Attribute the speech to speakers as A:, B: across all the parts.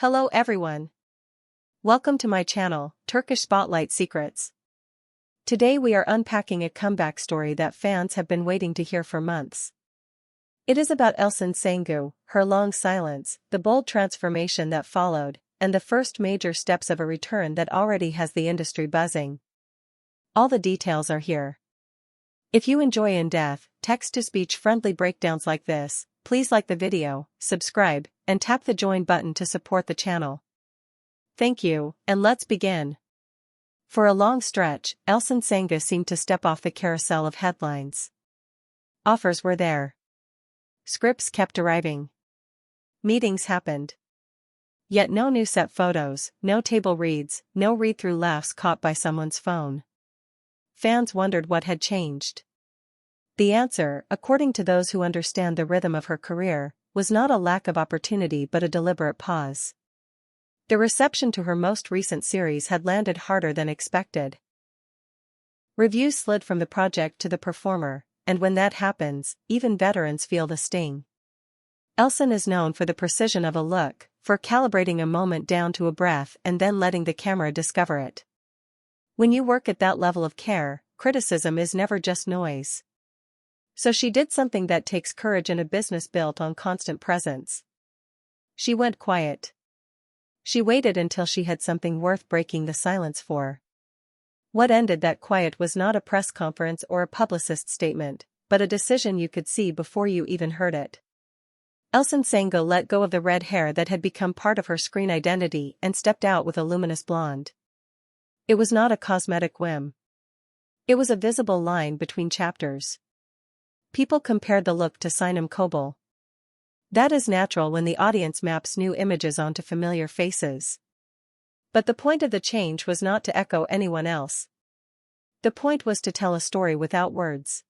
A: Hello everyone. Welcome to my channel, Turkish Spotlight Secrets. Today we are unpacking a comeback story that fans have been waiting to hear for months. It is about Elçin Sangu, her long silence, the bold transformation that followed, and the first major steps of a return that already has the industry buzzing. All the details are here. If you enjoy in-depth, text-to-speech friendly breakdowns like this, please like the video, subscribe, and tap the join button to support the channel. Thank you, and let's begin. For a long stretch, Elçin Sangu seemed to step off the carousel of headlines. Offers were there. Scripts kept arriving. Meetings happened. Yet no new set photos, no table reads, no read-through laughs caught by someone's phone. Fans wondered what had changed. The answer, according to those who understand the rhythm of her career, was not a lack of opportunity but a deliberate pause. The reception to her most recent series had landed harder than expected. Reviews slid from the project to the performer, and when that happens, even veterans feel the sting. Elçin is known for the precision of a look, for calibrating a moment down to a breath and then letting the camera discover it. When you work at that level of care, criticism is never just noise. So she did something that takes courage in a business built on constant presence. She went quiet. She waited until she had something worth breaking the silence for. What ended that quiet was not a press conference or a publicist's statement, but a decision you could see before you even heard it. Elçin Sangu let go of the red hair that had become part of her screen identity and stepped out with a luminous blonde. It was not a cosmetic whim. It was a visible line between chapters. People compared the look to Sinem Kobol. That is natural when the audience maps new images onto familiar faces. But the point of the change was not to echo anyone else. The point was to tell a story without words.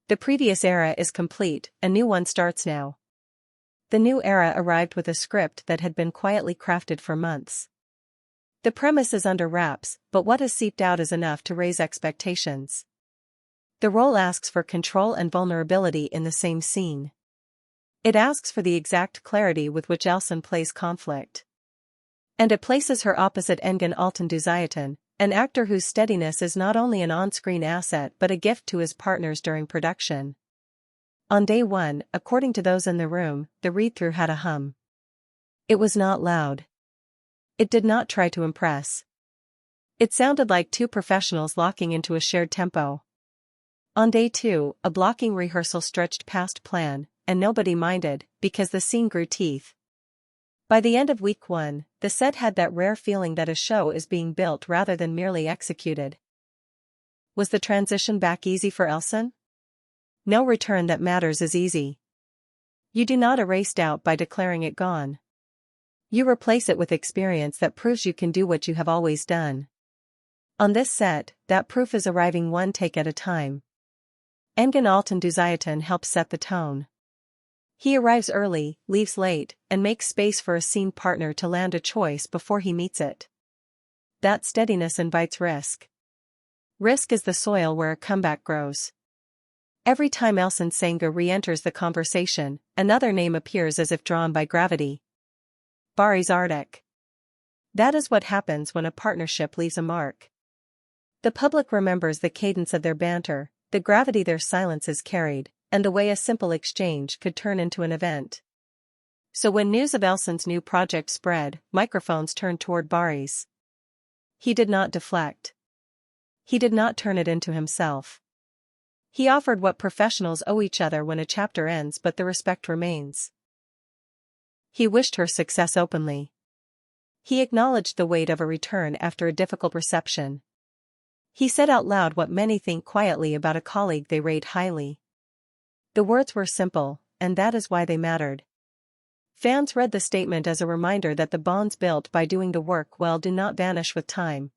A: The previous era is complete, a new one starts now. The new era arrived with a script that had been quietly crafted for months. The premise is under wraps, but what has seeped out is enough to raise expectations. The role asks for control and vulnerability in the same scene. It asks for the exact clarity with which Elçin plays conflict. And it places her opposite Engin Altan, an actor whose steadiness is not only an on-screen asset but a gift to his partners during production. On day one, according to those in the room, the read-through had a hum. It was not loud. It did not try to impress. It sounded like two professionals locking into a shared tempo. On day two, a blocking rehearsal stretched past plan, and nobody minded, because the scene grew teeth. By the end of week one, the set had that rare feeling that a show is being built rather than merely executed. Was the transition back easy for Elçin? No return that matters is easy. You do not erase doubt by declaring it gone. You replace it with experience that proves you can do what you have always done. On this set, that proof is arriving one take at a time. Engin Altan helps set the tone. He arrives early, leaves late, and makes space for a scene partner to land a choice before he meets it. That steadiness invites risk. Risk is the soil where a comeback grows. Every time Elçin Sangu re-enters the conversation, another name appears as if drawn by gravity. Barış Arduç. That is what happens when a partnership leaves a mark. The public remembers the cadence of their banter, the gravity their silences carried, and the way a simple exchange could turn into an event. So when news of Elçin's new project spread, microphones turned toward Barış. He did not deflect. He did not turn it into himself. He offered what professionals owe each other when a chapter ends, but the respect remains. He wished her success openly. He acknowledged the weight of a return after a difficult reception. He said out loud what many think quietly about a colleague they rate highly. The words were simple, and that is why they mattered. Fans read the statement as a reminder that the bonds built by doing the work well do not vanish with time.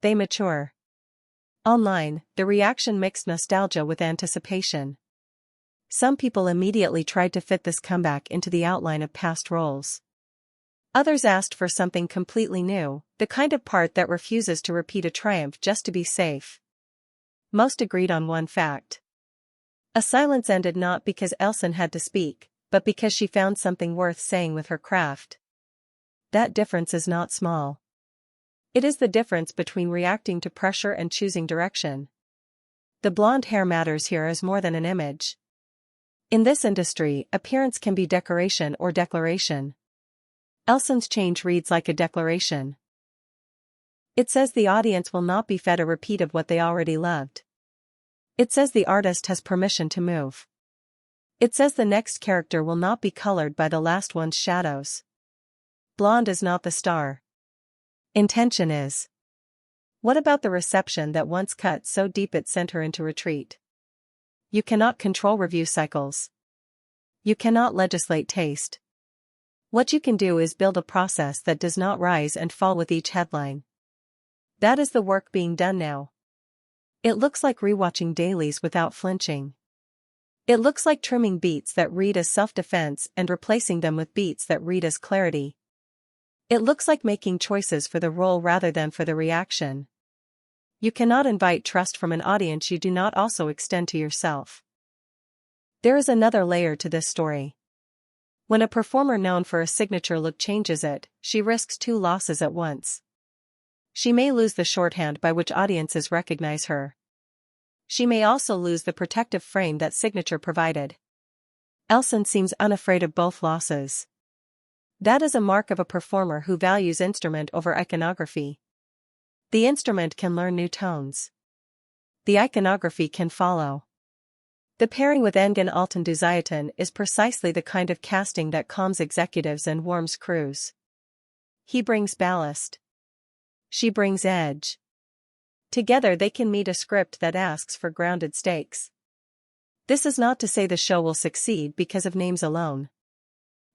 A: They mature. Online, the reaction mixed nostalgia with anticipation. Some people immediately tried to fit this comeback into the outline of past roles. Others asked for something completely new, the kind of part that refuses to repeat a triumph just to be safe. Most agreed on one fact. A silence ended not because Elçin had to speak, but because she found something worth saying with her craft. That difference is not small. It is the difference between reacting to pressure and choosing direction. The blonde hair matters here as more than an image. In this industry, appearance can be decoration or declaration. Elçin's change reads like a declaration. It says the audience will not be fed a repeat of what they already loved. It says the artist has permission to move. It says the next character will not be colored by the last one's shadows. Blonde is not the star. Intention is. What about the reception that once cut so deep it sent her into retreat? You cannot control review cycles. You cannot legislate taste. What you can do is build a process that does not rise and fall with each headline. That is the work being done now. It looks like rewatching dailies without flinching. It looks like trimming beats that read as self-defense and replacing them with beats that read as clarity. It looks like making choices for the role rather than for the reaction. You cannot invite trust from an audience you do not also extend to yourself. There is another layer to this story. When a performer known for a signature look changes it, she risks two losses at once. She may lose the shorthand by which audiences recognize her. She may also lose the protective frame that signature provided. Elçin seems unafraid of both losses. That is a mark of a performer who values instrument over iconography. The instrument can learn new tones. The iconography can follow. The pairing with Engin Altan is precisely the kind of casting that calms executives and warms crews. He brings ballast. She brings edge. Together they can meet a script that asks for grounded stakes. This is not to say the show will succeed because of names alone.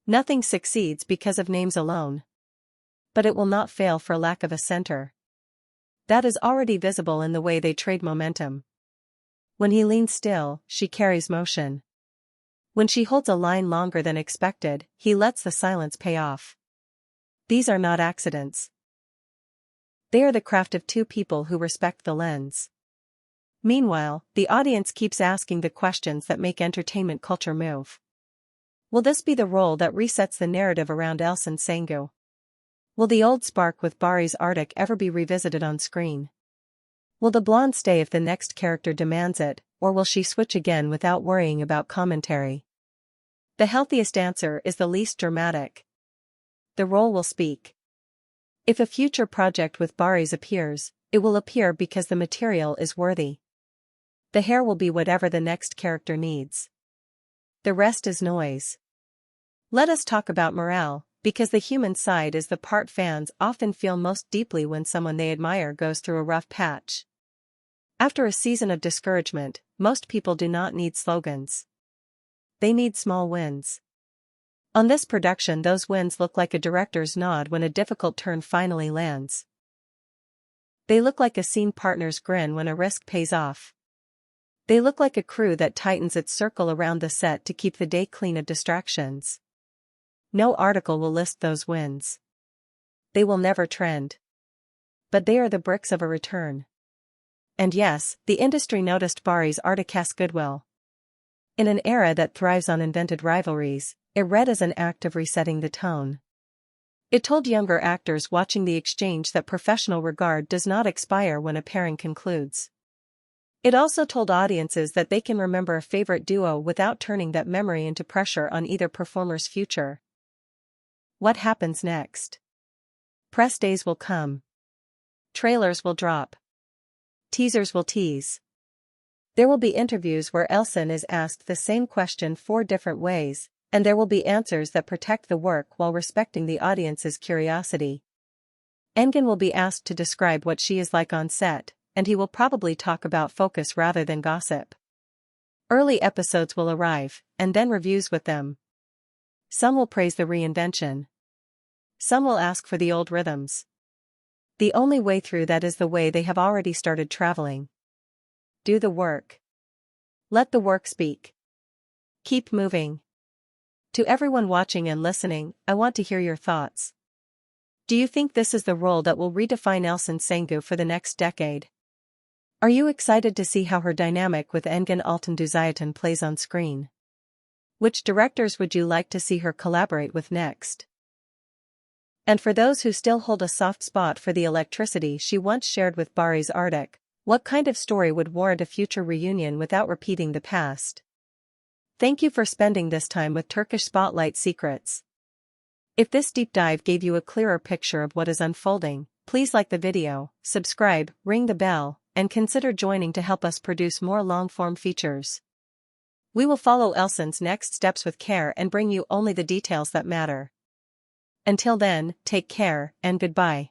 A: Nothing succeeds because of names alone. But it will not fail for lack of a center. That is already visible in the way they trade momentum. When he leans still, she carries motion. When she holds a line longer than expected, he lets the silence pay off. These are not accidents. They are the craft of two people who respect the lens. Meanwhile, the audience keeps asking the questions that make entertainment culture move. Will this be the role that resets the narrative around Elçin Sangu? Will the old spark with Barış's Arctic ever be revisited on screen? Will the blonde stay if the next character demands it, or will she switch again without worrying about commentary? The healthiest answer is the least dramatic. The role will speak. If a future project with Barış appears, it will appear because the material is worthy. The hair will be whatever the next character needs. The rest is noise. Let us talk about morale, because the human side is the part fans often feel most deeply when someone they admire goes through a rough patch. After a season of discouragement, most people do not need slogans. They need small wins. On this production, those wins look like a director's nod when a difficult turn finally lands. They look like a scene partner's grin when a risk pays off. They look like a crew that tightens its circle around the set to keep the day clean of distractions. No article will list those wins. They will never trend. But they are the bricks of a return. And yes, the industry noticed Barış's Arctic's goodwill. In an era that thrives on invented rivalries, it read as an act of resetting the tone. It told younger actors watching the exchange that professional regard does not expire when a pairing concludes. It also told audiences that they can remember a favorite duo without turning that memory into pressure on either performer's future. What happens next? Press days will come. Trailers will drop. Teasers will tease. There will be interviews where Elçin is asked the same question 4 different ways, and there will be answers that protect the work while respecting the audience's curiosity. Engin will be asked to describe what she is like on set, and he will probably talk about focus rather than gossip. Early episodes will arrive, and then reviews with them. Some will praise the reinvention. Some will ask for the old rhythms. The only way through that is the way they have already started traveling. Do the work. Let the work speak. Keep moving. To everyone watching and listening, I want to hear your thoughts. Do you think this is the role that will redefine Elçin Sangu for the next decade? Are you excited to see how her dynamic with Engin Altan plays on screen? Which directors would you like to see her collaborate with next? And for those who still hold a soft spot for the electricity she once shared with Barış Arduç, what kind of story would warrant a future reunion without repeating the past? Thank you for spending this time with Turkish Spotlight Secrets. If this deep dive gave you a clearer picture of what is unfolding, please like the video, subscribe, ring the bell, and consider joining to help us produce more long-form features. We will follow Elçin's next steps with care and bring you only the details that matter. Until then, take care, and goodbye.